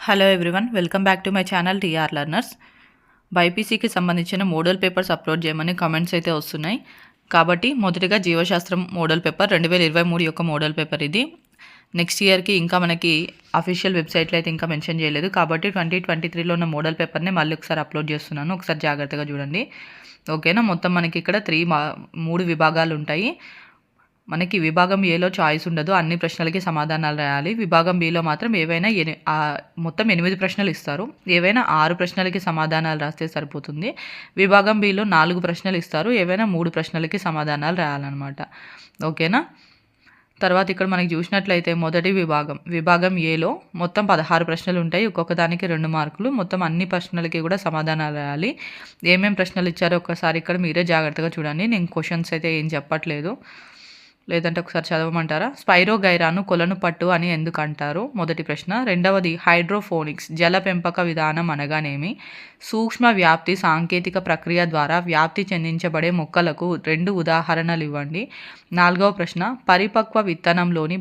Hello everyone, welcome back to my channel TR learners. బైపీసీకి సంబంధించిన model papers upload చేయమని comments అయితే వస్తున్నాయి. కాబట్టి మొదటిగా జీవశాస్త్రం మోడల్ పేపర్ 2023 యొక్క మోడల్ పేపర్ ఇది. నెక్స్ట్ ఇయర్కి ఇంకా మనకి అఫీషియల్ వెబ్సైట్లో అయితే ఇంకా మెన్షన్ చేయలేదు. కాబట్టి 2023లో ఉన్న మోడల్ పేపర్ని మళ్ళీ ఒకసారి అప్లోడ్ చేస్తున్నాను. ఒకసారి జాగ్రత్తగా చూడండి, ఓకేనా. మొత్తం మనకి ఇక్కడ 3 విభాగాలు ఉంటాయి. మనకి విభాగం ఏలో చాయిస్ ఉండదు, అన్ని ప్రశ్నలకి సమాధానాలు రాయాలి. విభాగం బిలో మాత్రం ఏవైనా మొత్తం 8 ప్రశ్నలు ఇస్తారు. ఏవైనా 6 ప్రశ్నలకి సమాధానాలు రాస్తే సరిపోతుంది. విభాగం బిలో 4 ప్రశ్నలు ఇస్తారు. ఏవైనా 3 ప్రశ్నలకి సమాధానాలు రాయాలన్నమాట, ఓకేనా. తర్వాత ఇక్కడ మనకి చూసినట్లయితే మొదటి విభాగం ఏలో మొత్తం 16 ప్రశ్నలు ఉంటాయి. ఒక్కొక్క దానికి 2 మార్కులు. మొత్తం అన్ని ప్రశ్నలకి కూడా సమాధానాలు రాయాలి. ఏమేం ప్రశ్నలు ఇచ్చారో ఒకసారి ఇక్కడ మీరే జాగ్రత్తగా చూడండి. నేను క్వశ్చన్స్ అయితే ఏం చెప్పట్లేదు, లేదంటే ఒకసారి చదవమంటారా. స్పైరోగైరాను కొలను పట్టు అని ఎందుకు అంటారు? మొదటి ప్రశ్న. రెండవది, హైడ్రోఫోనిక్స్ జల పెంపక విధానం అనగానేమి? సూక్ష్మ వ్యాప్తి సాంకేతిక ప్రక్రియ ద్వారా వ్యాప్తి చెందించబడే మొక్కలకు 2 ఉదాహరణలు ఇవ్వండి. 4వ ప్రశ్న, పరిపక్వ విత్తనంలోని